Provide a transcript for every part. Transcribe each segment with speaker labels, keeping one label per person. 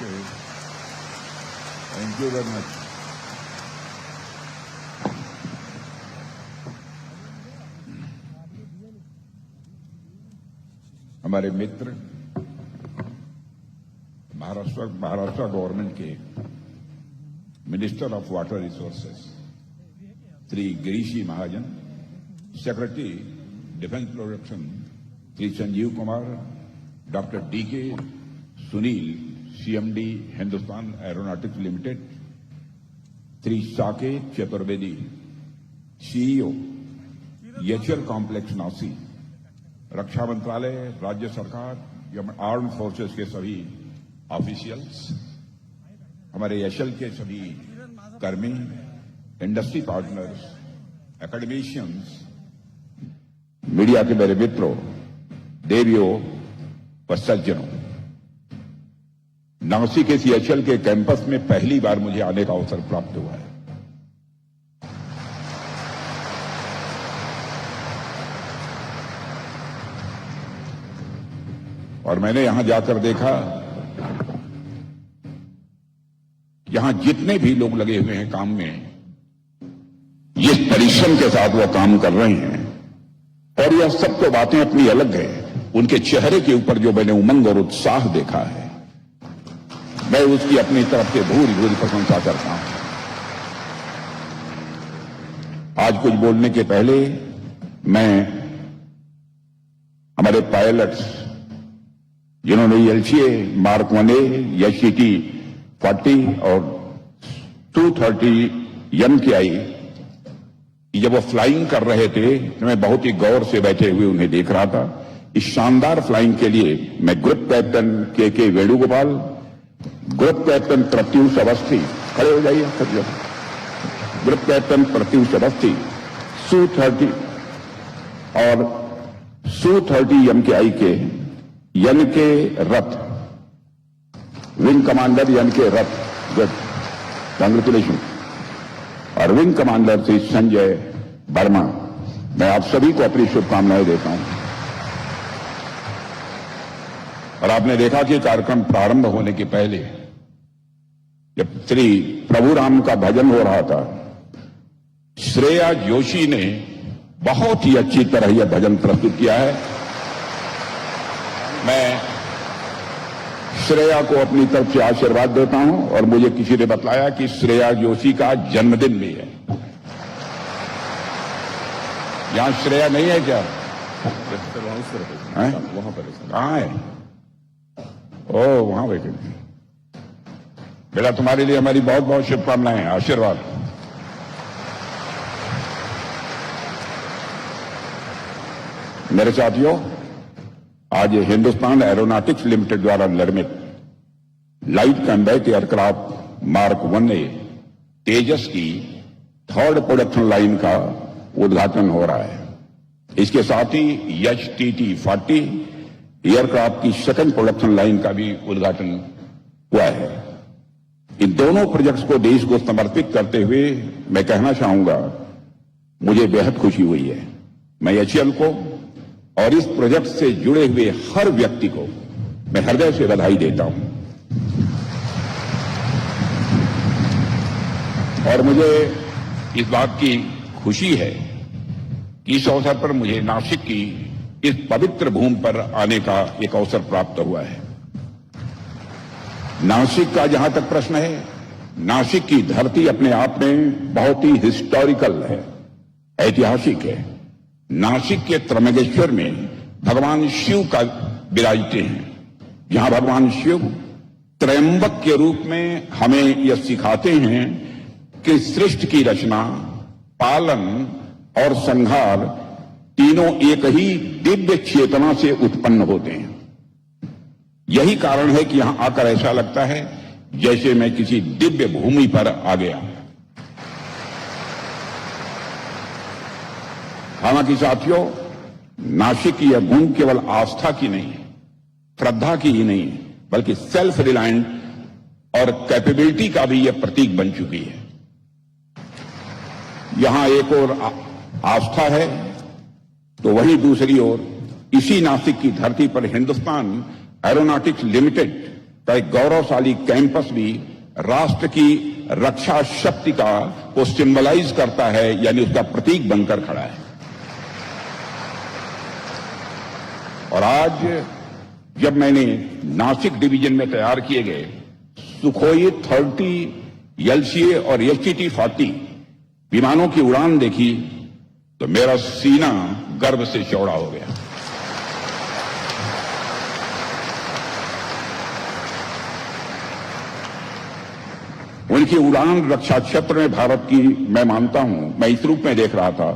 Speaker 1: Okay. Thank you very much. हमारे मित्र Maharashtra government के minister of water resources Shri Girish Mahajan, secretary defence production Shri Sanjeev Kumar, doctor D K Sunil, CMD Hindustan aeronautics limited, Shri Saket Chaturvedi, CEO HL complex नासी, रक्षा मंत्रालय, राज्य सरकार, आर्म फोर्सेस के सभी ऑफिशियल्स, हमारे एशएल के सभी कर्मी, इंडस्ट्री पार्टनर्स, एकेडमिशियंस, मीडिया के मेरे मित्रों, देवियों व सज्जनों, नासिक के एशएल के कैंपस में पहली बार मुझे आने का अवसर प्राप्त हुआ है। और मैंने यहां जाकर देखा, यहां जितने भी लोग लगे हुए हैं काम में, जिस परिश्रम के साथ वो काम कर रहे हैं, और यह सब तो बातें अपनी अलग है, उनके चेहरे के ऊपर जो मैंने उमंग और उत्साह देखा है, मैं उसकी अपनी तरफ से भूरी भूरी प्रशंसा करता हूं। आज कुछ बोलने के पहले मैं हमारे पायलट्स, जिन्होंने एलसीए मार्क 1A, एचटीटी 40 और 230 MKI, जब वो फ्लाइंग कर रहे थे तो मैं बहुत ही गौर से बैठे हुए उन्हें देख रहा था। इस शानदार फ्लाइंग के लिए मैं ग्रुप कैप्टन के वेणुगोपाल, ग्रुप कैप्टन प्रत्युष अवस्थी, खड़े हो जाइए, group captain Pratyush Awasthi, Su-30 और Su-30 MKI के के रथ, विंग कमांडर के रथ, गुड, कांग्रेचुलेशन, और विंग कमांडर श्री संजय वर्मा, मैं आप सभी को अपनी शुभकामनाएं देता हूं। और आपने देखा कि कार्यक्रम प्रारंभ होने के पहले जब श्री प्रभु राम का भजन हो रहा था, श्रेया जोशी ने बहुत ही अच्छी तरह यह भजन प्रस्तुत किया है। मैं श्रेया को अपनी तरफ से आशीर्वाद देता हूं, और मुझे किसी ने बताया कि श्रेया जोशी का जन्मदिन भी है। यहां श्रेया नहीं है क्या? वहां पर कहां है? ओ, वहां बैठे। बेटा, तुम्हारे लिए हमारी बहुत बहुत शुभकामनाएं, आशीर्वाद। मेरे साथियों, आज हिंदुस्तान एरोनॉटिक्स लिमिटेड द्वारा निर्मित light combat aircraft mark 1A तेजस की 3rd प्रोडक्शन लाइन का उद्घाटन हो रहा है। इसके साथ ही HTT 40 एयरक्राफ्ट की 2nd प्रोडक्शन लाइन का भी उद्घाटन हुआ है। इन दोनों प्रोजेक्ट्स को देश को समर्पित करते हुए मैं कहना चाहूंगा, मुझे बेहद खुशी हुई है। मैं एचएल को और इस प्रोजेक्ट से जुड़े हुए हर व्यक्ति को मैं हृदय से बधाई देता हूं। और मुझे इस बात की खुशी है कि इस अवसर पर मुझे नासिक की इस पवित्र भूमि पर आने का एक अवसर प्राप्त हुआ है। नासिक का जहां तक प्रश्न है, नासिक की धरती अपने आप में बहुत ही हिस्टोरिकल है, ऐतिहासिक है। नासिक के त्र्यंबकेश्वर में भगवान शिव का विराजते हैं, जहां भगवान शिव त्रयंबक के रूप में हमें यह सिखाते हैं कि सृष्टि की रचना, पालन और संहार तीनों एक ही दिव्य चेतना से उत्पन्न होते हैं। यही कारण है कि यहां आकर ऐसा लगता है जैसे मैं किसी दिव्य भूमि पर आ गया। हालांकि साथियों, नासिक की यह भूमि केवल आस्था की नहीं है, श्रद्धा की ही नहीं है, बल्कि सेल्फ रिलायंट और कैपेबिलिटी का भी यह प्रतीक बन चुकी है। यहां एक और आस्था है तो वहीं दूसरी ओर इसी नासिक की धरती पर हिंदुस्तान एरोनॉटिक्स लिमिटेड का एक गौरवशाली कैंपस भी राष्ट्र की रक्षा शक्ति को सिंबलाइज करता है, यानी उसका प्रतीक बनकर खड़ा है। और आज जब मैंने नासिक डिवीजन में तैयार किए गए सुखोई 30 LCA और HTT-40 विमानों की उड़ान देखी तो मेरा सीना गर्व से चौड़ा हो गया। उनकी उड़ान रक्षा क्षेत्र में भारत की, मैं मानता हूं, मैं इस रूप में देख रहा था,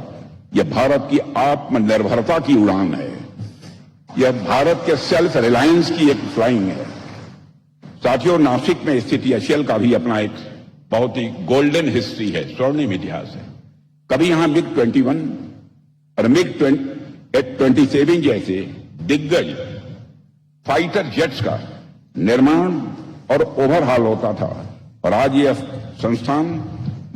Speaker 1: यह भारत की आत्मनिर्भरता की उड़ान है, यह भारत के सेल्फ रिलायंस की एक फ्लाइंग है। साथियों, नासिक में स्थित एचएएल का भी अपना एक बहुत ही गोल्डन हिस्ट्री है, स्वर्णिम इतिहास है। कभी यहां MiG-21 और MiG-27 जैसे दिग्गज फाइटर जेट्स का निर्माण और ओवरहॉल होता था, और आज यह संस्थान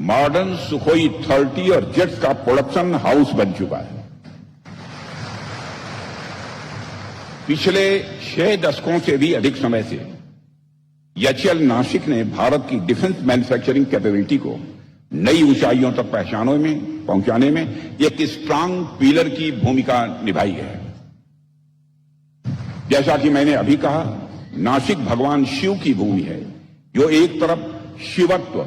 Speaker 1: मॉडर्न सुखोई 30 और जेट्स का प्रोडक्शन हाउस बन चुका है। पिछले 6 दशकों से भी अधिक समय से एचएएल नासिक ने भारत की डिफेंस मैन्युफैक्चरिंग कैपेबिलिटी को नई ऊंचाइयों तक पहुंचाने में एक स्ट्रांग पिलर की भूमिका निभाई है। जैसा कि मैंने अभी कहा, नासिक भगवान शिव की भूमि है, जो एक तरफ शिवत्व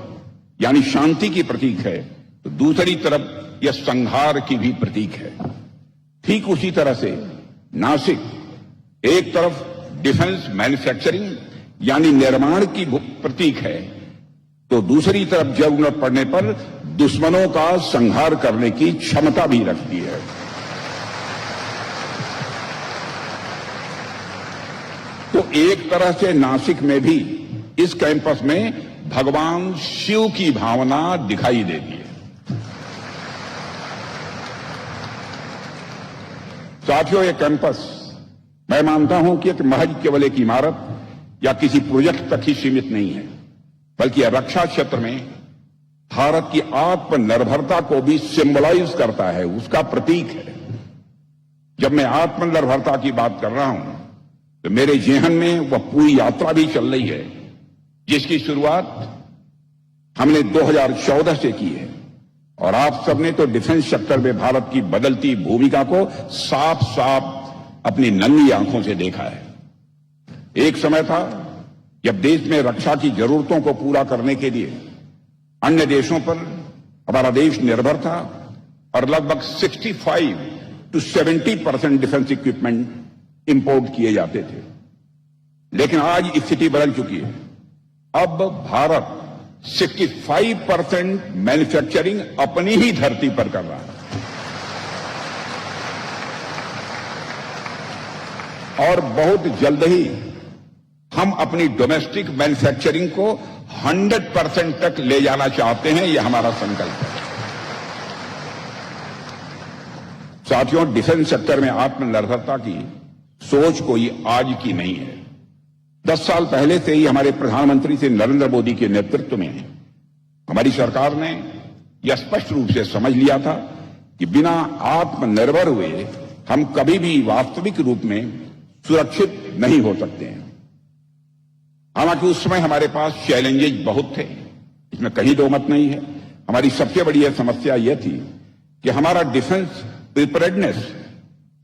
Speaker 1: यानी शांति की प्रतीक है, तो दूसरी तरफ यह संहार की भी प्रतीक है। ठीक उसी तरह से नासिक एक तरफ डिफेंस मैन्युफैक्चरिंग यानी निर्माण की प्रतीक है, तो दूसरी तरफ जरूरत पड़ने पर दुश्मनों का संहार करने की क्षमता भी रखती है। तो एक तरह से नासिक में भी, इस कैंपस में भगवान शिव की भावना दिखाई देती है। साथियों, यह कैंपस मैं मानता हूं कि महज केवल एक इमारत या किसी प्रोजेक्ट तक ही सीमित नहीं है, बल्कि यह रक्षा क्षेत्र में भारत की आत्मनिर्भरता को भी सिंबलाइज करता है, उसका प्रतीक है। जब मैं आत्मनिर्भरता की बात कर रहा हूं तो मेरे जेहन में वह पूरी यात्रा भी चल रही है, जिसकी शुरुआत हमने 2014 से की है, और आप सबने तो डिफेंस सेक्टर में भारत की बदलती भूमिका को साफ साफ अपनी नंगी आंखों से देखा है। एक समय था जब देश में रक्षा की जरूरतों को पूरा करने के लिए अन्य देशों पर हमारा देश निर्भर था, और लगभग 65 to 70% डिफेंस इक्विपमेंट इंपोर्ट किए जाते थे। लेकिन आज स्थिति बदल चुकी है। अब भारत 65% मैन्युफैक्चरिंग अपनी ही धरती पर कर रहा है, और बहुत जल्द ही हम अपनी डोमेस्टिक मैन्युफैक्चरिंग को 100% तक ले जाना चाहते हैं। यह हमारा संकल्प है। साथियों, डिफेंस सेक्टर में आत्मनिर्भरता की सोच कोई आज की नहीं है। 10 साल पहले से ही हमारे प्रधानमंत्री श्री नरेंद्र मोदी के नेतृत्व में हमारी सरकार ने यह स्पष्ट रूप से समझ लिया था कि बिना आत्मनिर्भर हुए हम कभी भी वास्तविक रूप में सुरक्षित नहीं हो सकते हैं। हालांकि उस समय हमारे पास चैलेंजेस बहुत थे, इसमें कहीं दो मत नहीं है। हमारी सबसे बड़ी यह समस्या यह थी कि हमारा डिफेंस प्रिपेयर्डनेस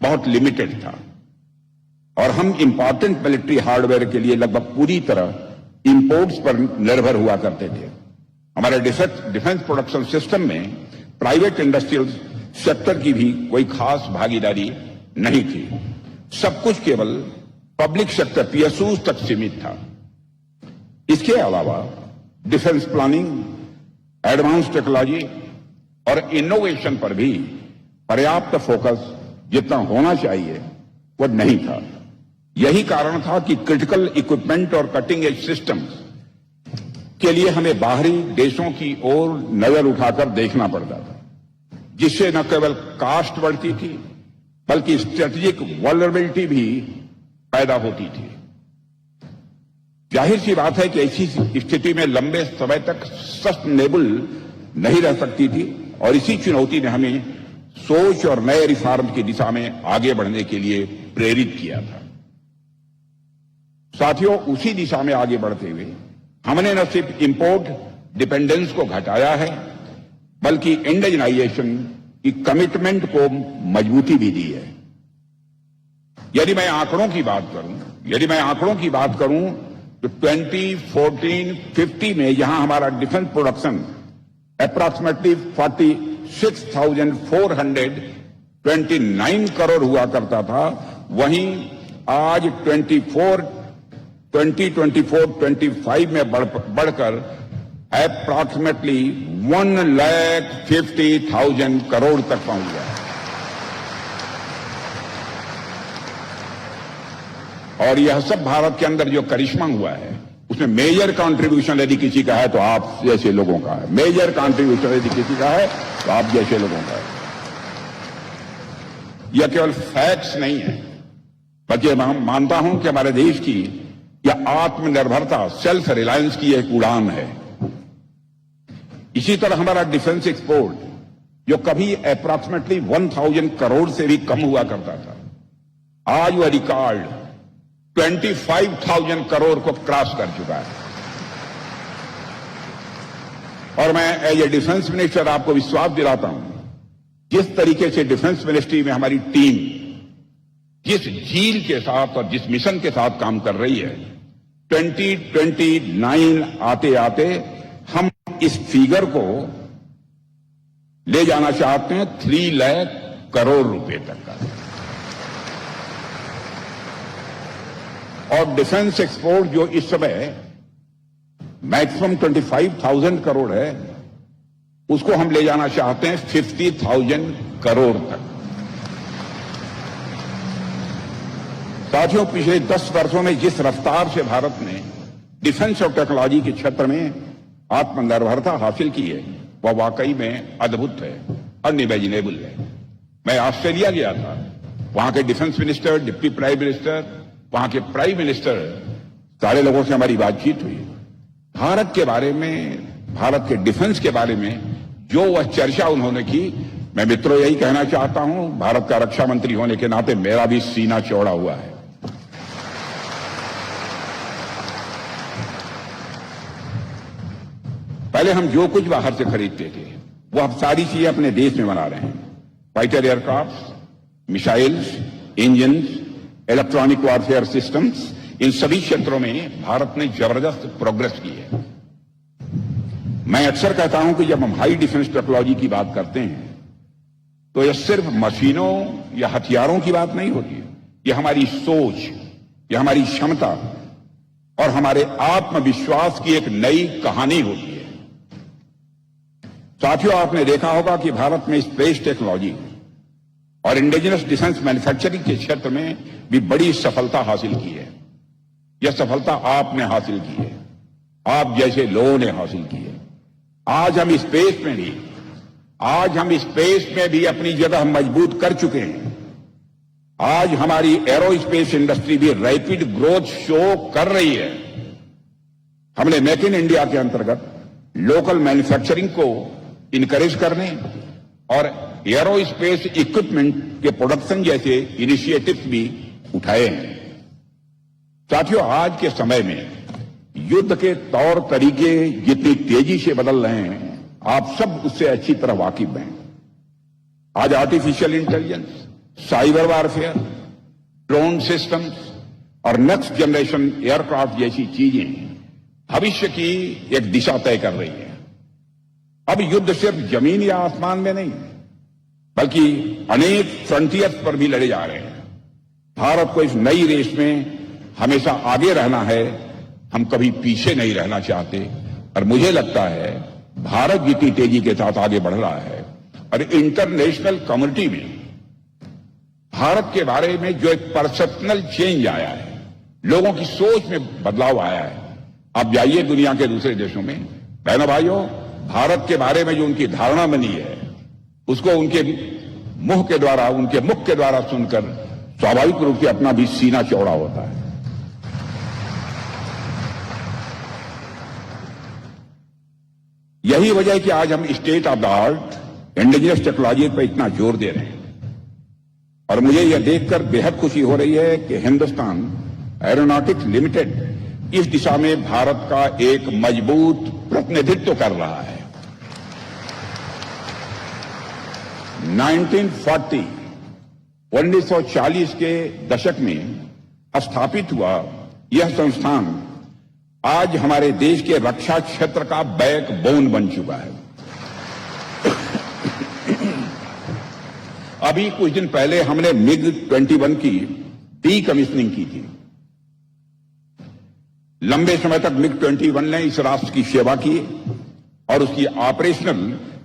Speaker 1: बहुत लिमिटेड था, और हम इंपॉर्टेंट मिलिट्री हार्डवेयर के लिए लगभग पूरी तरह इंपोर्ट्स पर निर्भर हुआ करते थे। हमारे डिफेंस प्रोडक्शन सिस्टम में प्राइवेट इंडस्ट्रियल सेक्टर की भी कोई खास भागीदारी नहीं थी। सब कुछ केवल पब्लिक सेक्टर PSUs तक सीमित था। इसके अलावा डिफेंस प्लानिंग, एडवांस टेक्नोलॉजी और इनोवेशन पर भी पर्याप्त फोकस जितना होना चाहिए वो नहीं था। यही कारण था कि क्रिटिकल इक्विपमेंट और कटिंग एज सिस्टम्स के लिए हमें बाहरी देशों की ओर नजर उठाकर देखना पड़ता था, जिससे न केवल कास्ट बढ़ती थी बल्कि स्ट्रेटेजिक वल्नरेबिलिटी भी पैदा होती थी। जाहिर सी बात है कि ऐसी स्थिति में लंबे समय तक सस्टेनेबल नहीं रह सकती थी, और इसी चुनौती ने हमें सोच और नए रिफॉर्म की दिशा में आगे बढ़ने के लिए प्रेरित किया था। साथियों, उसी दिशा में आगे बढ़ते हुए हमने न सिर्फ इंपोर्ट डिपेंडेंस को घटाया है, बल्कि इंडिजनाइजेशन की कमिटमेंट को मजबूती भी दी है। यदि मैं आंकड़ों की बात करूं तो 2014-15 में जहां हमारा डिफेंस प्रोडक्शन अप्रॉक्सीमेटली 46,429 करोड़ हुआ करता था, वहीं आज 2024-25 में बढ़कर अप्रॉक्सीमेटली 1,50,000 करोड़ तक पहुंच गया। और यह सब भारत के अंदर जो करिश्मा हुआ है, उसमें मेजर कंट्रीब्यूशन यदि किसी का है तो आप जैसे लोगों का है। मेजर कंट्रीब्यूशन यदि किसी का है तो आप जैसे लोगों का है। यह केवल फैक्ट्स नहीं है, बल्कि मैं मानता हूं कि हमारे देश की यह आत्मनिर्भरता, सेल्फ रिलायंस की एक उड़ान है। इसी तरह हमारा डिफेंस एक्सपोर्ट, जो कभी अप्रॉक्सीमेटली 1,000 करोड़ से भी कम हुआ करता था, आज वह रिकॉर्ड 25,000 करोड़ को क्रॉस कर चुका है। और मैं एज ए डिफेंस मिनिस्टर आपको विश्वास दिलाता हूं, जिस तरीके से डिफेंस मिनिस्ट्री में हमारी टीम जिस झील के साथ और जिस मिशन के साथ काम कर रही है, 2029 आते आते हम इस फिगर को ले जाना चाहते हैं 3 लाख करोड़ रुपए तक का। और डिफेंस एक्सपोर्ट जो इस समय मैक्सिमम 25,000 करोड़ है, उसको हम ले जाना चाहते हैं 50,000 करोड़ तक। साथियों, पिछले 10 वर्षों में जिस रफ्तार से भारत ने डिफेंस और टेक्नोलॉजी के क्षेत्र में आत्मनिर्भरता हासिल की है, वह वाकई में अद्भुत है, अनइमेजिनेबल है। मैं ऑस्ट्रेलिया गया था, वहां के defence minister, deputy prime minister, वहां के प्राइम मिनिस्टर, सारे लोगों से हमारी बातचीत हुई। भारत के बारे में, भारत के डिफेंस के बारे में जो वह चर्चा उन्होंने की, मैं मित्रों यही कहना चाहता हूं, भारत का रक्षा मंत्री होने के नाते मेरा भी सीना चौड़ा हुआ है। पहले हम जो कुछ बाहर से खरीदते थे, वो अब सारी चीजें अपने देश में बना रहे हैं। Fighter aircraft, missiles, engine, electronic warfare systems, इन सभी क्षेत्रों में भारत ने जबरदस्त प्रोग्रेस की है। मैं अक्सर कहता हूं कि जब हम हाई डिफेंस टेक्नोलॉजी की बात करते हैं, तो यह सिर्फ मशीनों या हथियारों की बात नहीं होती है। यह हमारी सोच, यह हमारी क्षमता और हमारे आत्मविश्वास की एक नई कहानी होती है। साथियों, आपने देखा होगा कि भारत में स्पेस टेक्नोलॉजी और इंडिजिनस डिफेंस मैन्युफैक्चरिंग के क्षेत्र में भी बड़ी सफलता हासिल की है। यह सफलता आपने हासिल की है, आप जैसे लोगों ने हासिल की है। आज हम स्पेस में भी अपनी जगह मजबूत कर चुके हैं। आज हमारी एरोस्पेस इंडस्ट्री भी रैपिड ग्रोथ शो कर रही है। हमने मेक इन इंडिया के अंतर्गत लोकल मैन्युफैक्चरिंग को इनकरेज करने और एरोस्पेस इक्विपमेंट के प्रोडक्शन जैसे इनिशिएटिव्स भी उठाए हैं। साथियों, आज के समय में युद्ध के तौर तरीके जितनी तेजी से बदल रहे हैं, आप सब उससे अच्छी तरह वाकिफ हैं। आज artificial intelligence, cyber warfare, drone systems और नेक्स्ट जनरेशन एयरक्राफ्ट जैसी चीजें भविष्य की एक दिशा तय कर रही है। अब युद्ध सिर्फ जमीन या आसमान में नहीं, बल्कि अनेक फ्रंटियर्स पर भी लड़े जा रहे हैं। भारत को इस नई रेस में हमेशा आगे रहना है, हम कभी पीछे नहीं रहना चाहते। और मुझे लगता है भारत जितनी तेजी के साथ आगे बढ़ रहा है और इंटरनेशनल कम्युनिटी में भारत के बारे में जो एक परसेप्शनल चेंज आया है, लोगों की सोच में बदलाव आया है। आप जाइए दुनिया के दूसरे देशों में, बहनों भाइयों, भारत के बारे में जो उनकी धारणा बनी है, उसको उनके मुख के द्वारा सुनकर स्वाभाविक रूप से अपना भी सीना चौड़ा होता है। यही वजह है कि आज हम state of the art indigenous technology पर इतना जोर दे रहे हैं। और मुझे यह देखकर बेहद खुशी हो रही है कि हिंदुस्तान एरोनॉटिक्स लिमिटेड इस दिशा में भारत का एक मजबूत प्रतिनिधित्व कर रहा है। 1940 के दशक में स्थापित हुआ यह संस्थान आज हमारे देश के रक्षा क्षेत्र का बैकबोन बन चुका है। अभी कुछ दिन पहले हमने MiG-21 की डीकमीशनिंग की थी। लंबे समय तक MiG-21 ने इस राष्ट्र की सेवा की और उसकी ऑपरेशनल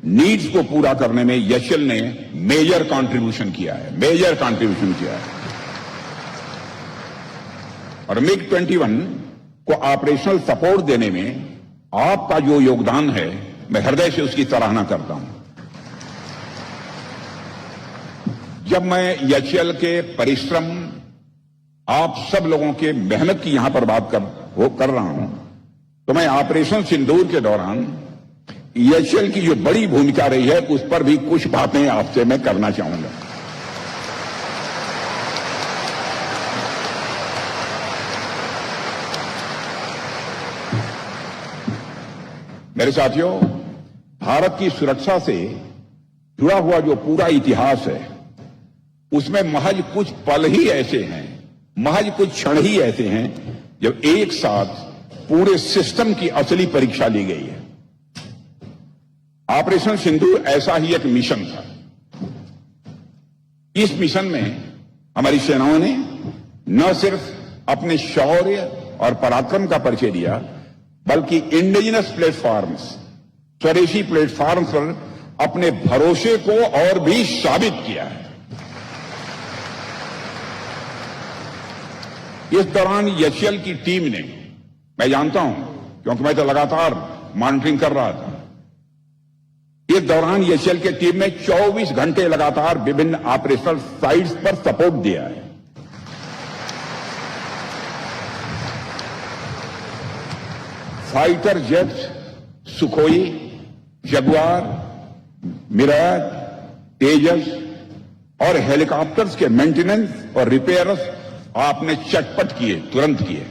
Speaker 1: नीड्स को पूरा करने में एचएएल ने मेजर कंट्रीब्यूशन किया है। और MiG-21 को ऑपरेशनल सपोर्ट देने में आपका जो योगदान है, मैं हृदय से उसकी सराहना करता हूं। जब मैं एचएएल के परिश्रम, आप सब लोगों के मेहनत की यहां पर बात कर रहा हूं, तो मैं ऑपरेशन सिंदूर के दौरान एचएएल की जो बड़ी भूमिका रही है उस पर भी कुछ बातें आपसे मैं करना चाहूंगा। मेरे साथियों, भारत की सुरक्षा से जुड़ा हुआ जो पूरा इतिहास है, उसमें महज कुछ पल ही ऐसे हैं, महज कुछ क्षण ही ऐसे हैं जब एक साथ पूरे सिस्टम की असली परीक्षा ली गई है। ऑपरेशन सिंदूर ऐसा ही एक मिशन था। इस मिशन में हमारी सेनाओं ने न सिर्फ अपने शौर्य और पराक्रम का परिचय दिया, बल्कि इंडिजिनस प्लेटफॉर्म्स, स्वदेशी प्लेटफॉर्म्स पर अपने भरोसे को और भी साबित किया है। इस दौरान एचएएल की टीम ने, मैं जानता हूं क्योंकि मैं तो लगातार मॉनिटरिंग कर रहा था, इस दौरान एचएएल की टीम ने 24 घंटे लगातार विभिन्न ऑपरेशनल साइट्स पर सपोर्ट दिया है। Fighter jets, Sukhoi, Jaguar, Mirage, Tejas और हेलीकॉप्टर्स के मेंटेनेंस और रिपेयर्स आपने चटपट किए, तुरंत किए।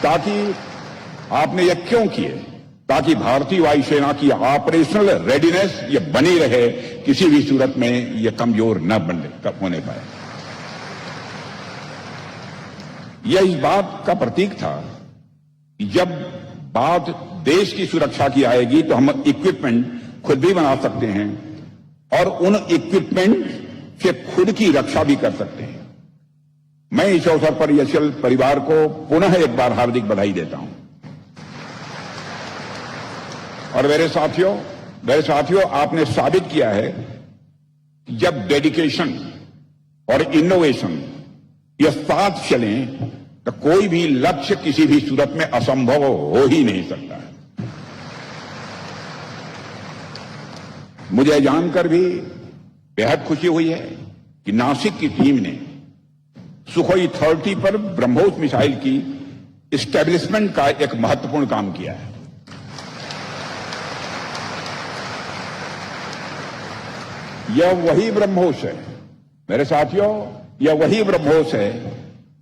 Speaker 1: ताकि आपने यह क्यों किए? ताकि भारतीय वायुसेना की ऑपरेशनल रेडीनेस ये बनी रहे, किसी भी सूरत में ये कमजोर न होने पाए। यह इस बात का प्रतीक था कि जब बात देश की सुरक्षा की आएगी तो हम इक्विपमेंट खुद भी बना सकते हैं और उन इक्विपमेंट से खुद की रक्षा भी कर सकते हैं। मैं इस अवसर पर एचएएल परिवार को पुनः एक बार हार्दिक बधाई देता हूं। और मेरे साथियों, आपने साबित किया है कि जब डेडिकेशन और इनोवेशन ये साथ चलें तो कोई भी लक्ष्य किसी भी सूरत में असंभव हो ही नहीं सकता है। मुझे जानकर भी बेहद खुशी हुई है कि नासिक की टीम ने सुखोई 30 पर ब्रह्मोस मिसाइल की एस्टेब्लिशमेंट का एक महत्वपूर्ण काम किया है। यह वही ब्रह्मोस है, मेरे साथियों, यह वही ब्रह्मोस है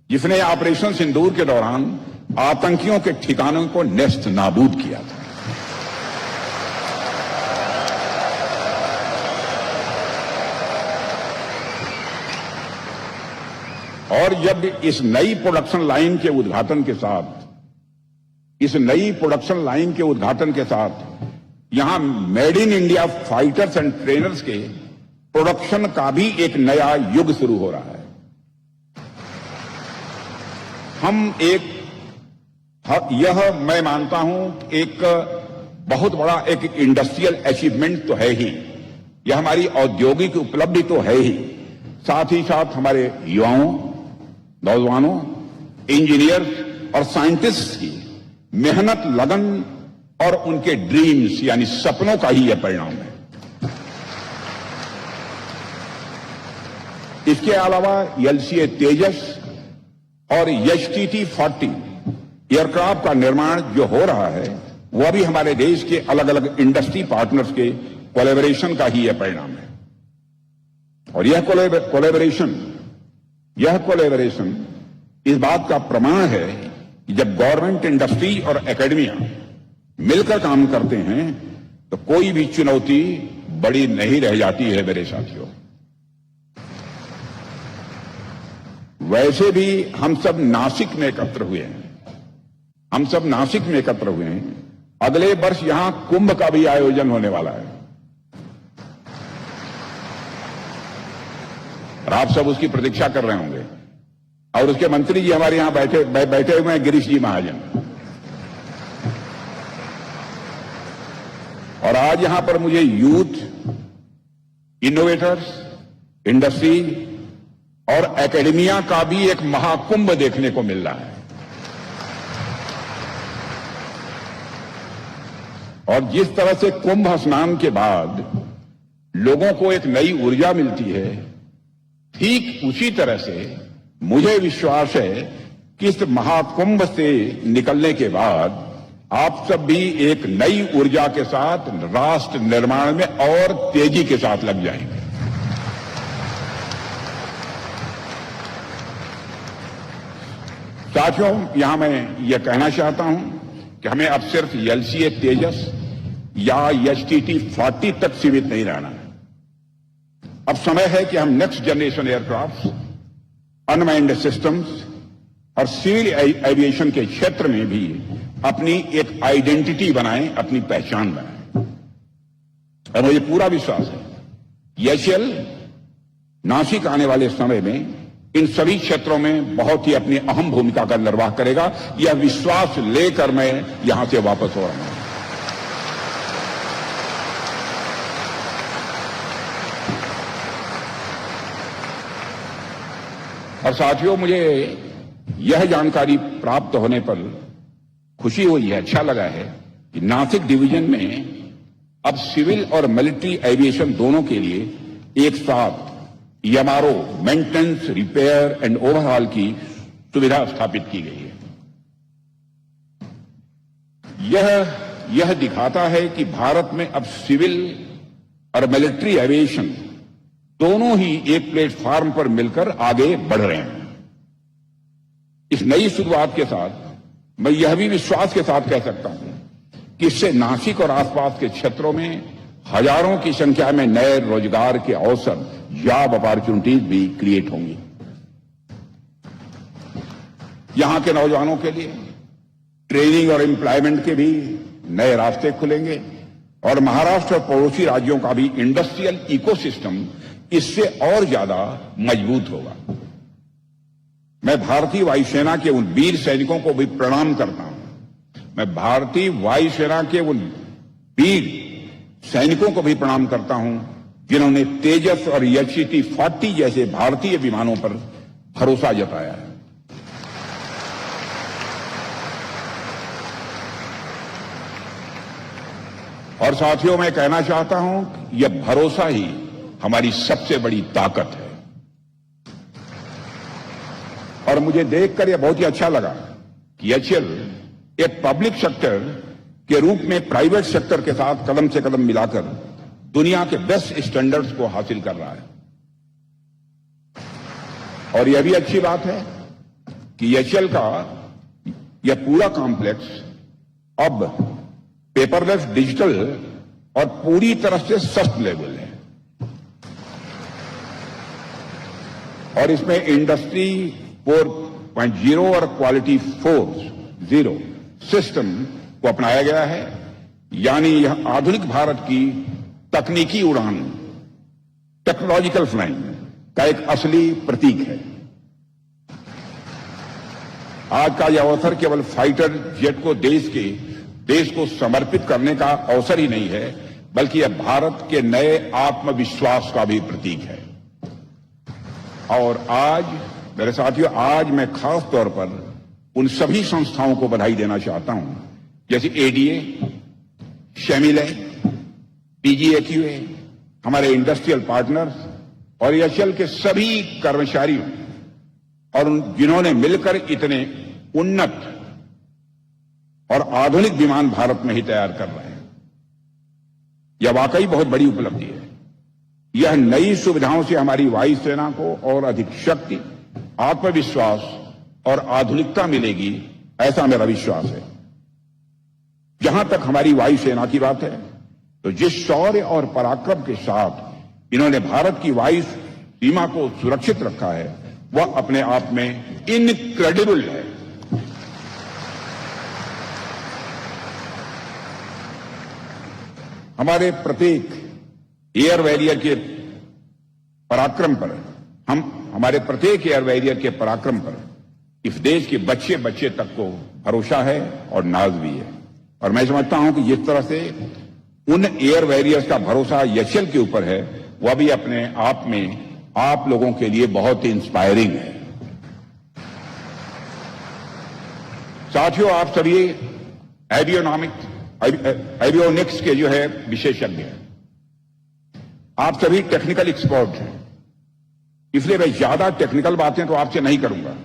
Speaker 1: जिसने ऑपरेशन सिंदूर के दौरान आतंकियों के ठिकानों को नेस्त नाबूद किया था। और जब इस नई प्रोडक्शन लाइन के उद्घाटन के साथ यहां made in India fighters and trainers के प्रोडक्शन का भी एक नया युग शुरू हो रहा है। यह मैं मानता हूं एक बहुत बड़ा एक इंडस्ट्रियल अचीवमेंट तो है ही, यह हमारी औद्योगिक उपलब्धि तो है ही, साथ ही साथ हमारे युवाओं, नौजवानों, इंजीनियर्स और साइंटिस्ट्स की मेहनत, लगन और उनके ड्रीम्स यानी सपनों का ही यह परिणाम है। इसके अलावा एलसीए तेजस और HTT-40 एयरक्राफ्ट का निर्माण जो हो रहा है वह भी हमारे देश के अलग अलग इंडस्ट्री पार्टनर्स के कोलैबोरेशन का ही यह परिणाम है। और यह कोलैबोरेशन यह कोलैबोरेशन इस बात का प्रमाण है कि जब गवर्नमेंट, इंडस्ट्री और एकेडमिया मिलकर काम करते हैं तो कोई भी चुनौती बड़ी नहीं रह जाती है मेरे साथियों। वैसे भी हम सब नासिक में एकत्र हुए हैं। अगले वर्ष यहां कुंभ का भी आयोजन होने वाला है और आप सब उसकी प्रतीक्षा कर रहे होंगे। और उसके मंत्री जी हमारे यहां बैठे हुए हैं, गिरीश जी महाजन। और आज यहां पर मुझे यूथ, इनोवेटर्स, इंडस्ट्री और एकेडमिया का भी एक महाकुंभ देखने को मिल रहा है। और जिस तरह से कुंभ स्नान के बाद लोगों को एक नई ऊर्जा मिलती है, ठीक उसी तरह से मुझे विश्वास है कि इस महाकुंभ से निकलने के बाद आप सब भी एक नई ऊर्जा के साथ राष्ट्र निर्माण में और तेजी के साथ लग जाएंगे। साथियों, यहां मैं यह कहना चाहता हूं कि हमें अब सिर्फ एलसीए तेजस या एचटीटी 40 तक सीमित नहीं रहना है। अब समय है कि हम next generation aircraft, unmanned systems और सिविल एविएशन के क्षेत्र में भी अपनी एक आइडेंटिटी बनाएं, अपनी पहचान बनाएं। और मुझे पूरा विश्वास है एचएल नासिक आने वाले समय में इन सभी क्षेत्रों में बहुत ही अपनी अहम भूमिका का निर्वाह करेगा। यह विश्वास लेकर मैं यहां से वापस हो रहा हूं। और साथियों, मुझे यह जानकारी प्राप्त होने पर खुशी हुई है, अच्छा लगा है कि नासिक डिवीजन में अब सिविल और मिलिट्री एविएशन दोनों के लिए एक साथ MRO, maintenance, repair and overhaul की सुविधा स्थापित की गई है। यह दिखाता है कि भारत में अब सिविल और मिलिट्री एविएशन दोनों ही एक प्लेटफॉर्म पर मिलकर आगे बढ़ रहे हैं। इस नई शुरुआत के साथ मैं यह भी विश्वास के साथ कह सकता हूं कि इससे नासिक और आसपास के क्षेत्रों में हजारों की संख्या में नए रोजगार के अवसर, जॉब अपॉर्चुनिटीज भी क्रिएट होंगी। यहां के नौजवानों के लिए ट्रेनिंग और एम्प्लॉयमेंट के भी नए रास्ते खुलेंगे और महाराष्ट्र और पड़ोसी राज्यों का भी इंडस्ट्रियल इकोसिस्टम इससे और ज्यादा मजबूत होगा। मैं भारतीय वायुसेना के उन वीर सैनिकों को भी प्रणाम करता हूं। मैं भारतीय वायुसेना के उन वीर सैनिकों को भी प्रणाम करता हूं जिन्होंने तेजस और एचटीटी 40 जैसे भारतीय विमानों पर भरोसा जताया है। और साथियों, मैं कहना चाहता हूं कि यह भरोसा ही हमारी सबसे बड़ी ताकत है। और मुझे देखकर यह बहुत ही अच्छा लगा कि एचएल एक पब्लिक सेक्टर के रूप में प्राइवेट सेक्टर के साथ कदम से कदम मिलाकर दुनिया के बेस्ट स्टैंडर्ड्स को हासिल कर रहा है। और यह भी अच्छी बात है कि एचएल का यह पूरा कॉम्प्लेक्स अब पेपरलेस, डिजिटल और पूरी तरह से सस्टेनेबल है। और इसमें इंडस्ट्री 4.0 और क्वालिटी 4.0 सिस्टम को अपनाया गया है। यानी यह आधुनिक भारत की तकनीकी उड़ान, टेक्नोलॉजिकल फ्लाइंग का एक असली प्रतीक है। आज का यह अवसर केवल फाइटर जेट को देश को समर्पित करने का अवसर ही नहीं है, बल्कि यह भारत के नए आत्मविश्वास का भी प्रतीक है। और आज मेरे साथियों, आज मैं खास तौर पर उन सभी संस्थाओं को बधाई देना चाहता हूं, जैसे एडीए, शेमिले, पीजीएक्यूए, हमारे इंडस्ट्रियल पार्टनर्स और एचएल के सभी कर्मचारियों और जिन्होंने मिलकर इतने उन्नत और आधुनिक विमान भारत में ही तैयार कर रहे हैं। यह वाकई बहुत बड़ी उपलब्धि है। यह नई सुविधाओं से हमारी वायुसेना को और अधिक शक्ति, आत्मविश्वास और आधुनिकता मिलेगी, ऐसा मेरा विश्वास है। जहां तक हमारी वायुसेना की बात है, तो जिस शौर्य और पराक्रम के साथ इन्होंने भारत की वायु सीमा को सुरक्षित रखा है, वह अपने आप में इनक्रेडिबल है। हमारे प्रत्येक एयर वॉरियर के पराक्रम पर हमारे प्रत्येक एयर वॉरियर के पराक्रम पर इस देश के बच्चे बच्चे तक को भरोसा है और नाज भी है। और मैं समझता हूं कि जिस तरह से उन एयर वॉरियर्स का भरोसा एचएएल के ऊपर है, वह भी अपने आप में आप लोगों के लिए बहुत ही इंस्पायरिंग है। साथियों, आप सभी एवियोनिक्स के जो है विशेषज्ञ हैं, आप सभी टेक्निकल एक्सपर्ट हैं, इसलिए मैं ज्यादा टेक्निकल बातें तो आपसे नहीं करूंगा।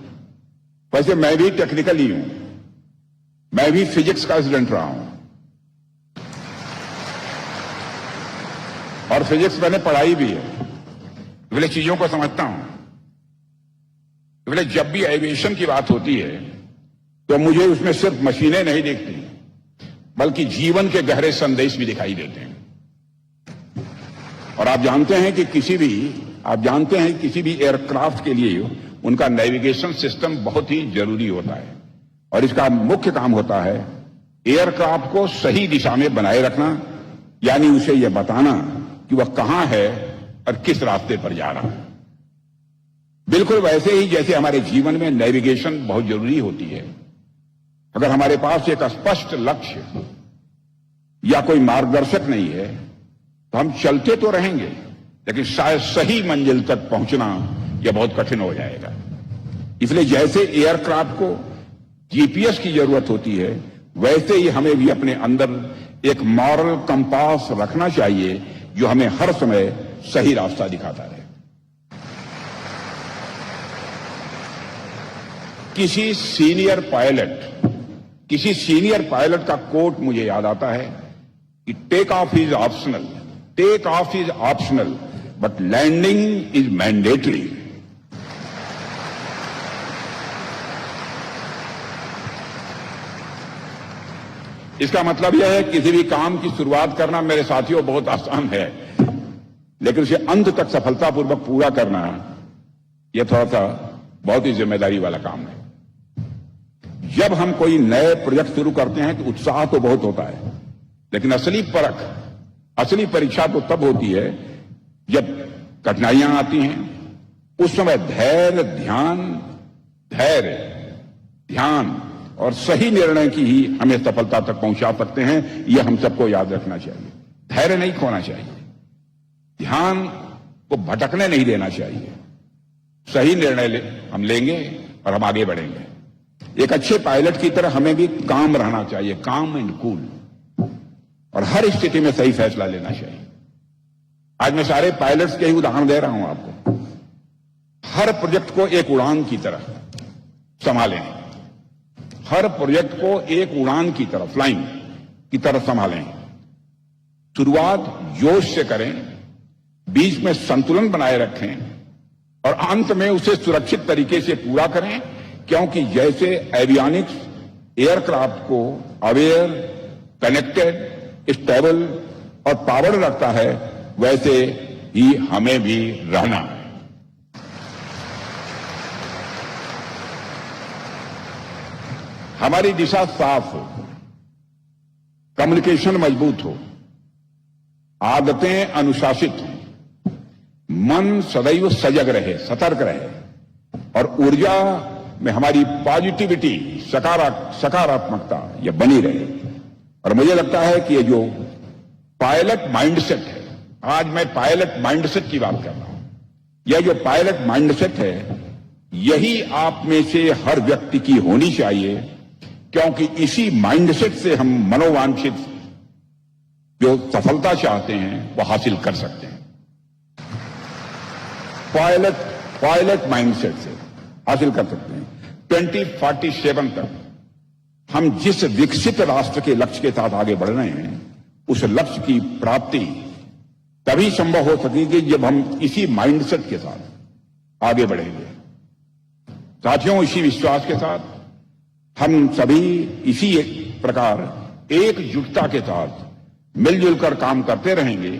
Speaker 1: वैसे मैं भी टेक्निकल ही हूं, मैं भी फिजिक्स का स्टूडेंट रहा हूं और फिजिक्स मैंने पढ़ाई भी है, इसलिए चीजों को समझता हूं। इसलिए जब भी एविएशन की बात होती है तो मुझे उसमें सिर्फ मशीनें नहीं दिखती, बल्कि जीवन के गहरे संदेश भी दिखाई देते हैं। और आप जानते हैं कि किसी भी एयरक्राफ्ट के लिए उनका नेविगेशन सिस्टम बहुत ही जरूरी होता है, और इसका मुख्य काम होता है एयरक्राफ्ट को सही दिशा में बनाए रखना, यानी उसे यह बताना कि वह कहां है और किस रास्ते पर जा रहा है। बिल्कुल वैसे ही जैसे हमारे जीवन में नेविगेशन बहुत जरूरी होती है। अगर हमारे पास एक स्पष्ट लक्ष्य या कोई मार्गदर्शक नहीं है तो हम चलते तो रहेंगे, लेकिन शायद सही मंजिल तक पहुंचना यह बहुत कठिन हो जाएगा। इसलिए जैसे एयरक्राफ्ट को जीपीएस की जरूरत होती है, वैसे ही हमें भी अपने अंदर एक मॉरल कंपास रखना चाहिए जो हमें हर समय सही रास्ता दिखाता रहे। किसी सीनियर पायलट का कोट मुझे याद आता है कि take off is optional but landing is mandatory. इसका मतलब यह है किसी भी काम की शुरुआत करना मेरे साथियों बहुत आसान है, लेकिन उसे अंत तक सफलतापूर्वक पूरा करना यह थोड़ा सा बहुत ही जिम्मेदारी वाला काम है। जब हम कोई नए प्रोजेक्ट शुरू करते हैं तो उत्साह तो बहुत होता है, लेकिन असली परीक्षा तो तब होती है जब कठिनाइयां आती हैं। उस समय धैर्य, ध्यान और सही निर्णय की ही हमें सफलता तक पहुंचा सकते हैं। यह हम सबको याद रखना चाहिए। धैर्य नहीं खोना चाहिए, ध्यान को भटकने नहीं देना चाहिए। सही निर्णय हम लेंगे और हम आगे बढ़ेंगे। एक अच्छे पायलट की तरह हमें भी काम रहना चाहिए, काम एंड कूल, और हर स्थिति में सही फैसला लेना चाहिए। आज मैं सारे पायलट्स के ही उदाहरण दे रहा हूं आपको। हर प्रोजेक्ट को एक उड़ान की तरह संभालें, हर प्रोजेक्ट को एक उड़ान की तरह, फ्लाइंग की तरह संभालें। शुरुआत जोश से करें, बीच में संतुलन बनाए रखें और अंत में उसे सुरक्षित तरीके से पूरा करें, क्योंकि जैसे एवियोनिक्स एयरक्राफ्ट को अवेयर, कनेक्टेड, स्टेबल और पावर रखता है, वैसे ही हमें भी रहना है। हमारी दिशा साफ हो, कम्युनिकेशन मजबूत हो, आदतें अनुशासित हो, मन सदैव सजग रहे, सतर्क रहे और ऊर्जा में हमारी पॉजिटिविटी, सकारात्मकता यह बनी रहे। और मुझे लगता है कि ये जो पायलट माइंडसेट है, आज मैं पायलट माइंडसेट की बात कर रहा हूं, यह जो पायलट माइंडसेट है, यही आप में से हर व्यक्ति की होनी चाहिए, क्योंकि इसी माइंडसेट से हम मनोवांछित जो सफलता चाहते हैं वह हासिल कर सकते हैं। पायलट माइंडसेट से हासिल कर सकते हैं। 2047 तक हम जिस विकसित राष्ट्र के लक्ष्य के साथ आगे बढ़ रहे हैं, उस लक्ष्य की प्राप्ति तभी संभव हो सकेगी जब हम इसी माइंडसेट के साथ आगे बढ़ेंगे। साथियों, इसी विश्वास के साथ हम सभी इसी एक प्रकार एकजुटता के साथ मिलजुल कर काम करते रहेंगे।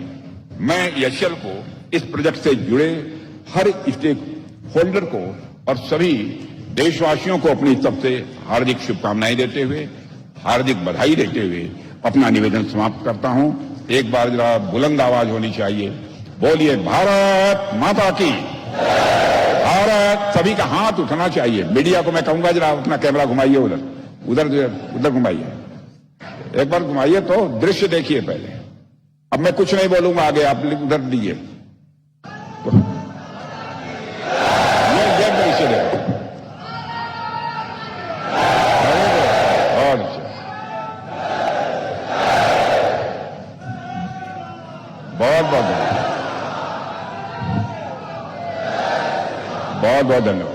Speaker 1: मैं एचएएल को इस प्रोजेक्ट से जुड़े हर स्टेक होल्डर को और सभी देशवासियों को अपनी तरफ से हार्दिक शुभकामनाएं देते हुए, हार्दिक बधाई देते हुए अपना निवेदन समाप्त करता हूं। एक बार जरा बुलंद आवाज होनी चाहिए, बोलिए भारत माता की। भारत, सभी का हाथ उठना चाहिए। मीडिया को मैं कहूंगा जरा अपना कैमरा घुमाइए, उधर घुमाइए, एक बार घुमाइए तो दृश्य देखिए पहले। अब मैं कुछ नहीं बोलूंगा आगे, आप उधर दीजिए। ये दृश्य देखो, बहुत अच्छा, बहुत बहुत धन्यवाद, बहुत बहुत धन्यवाद।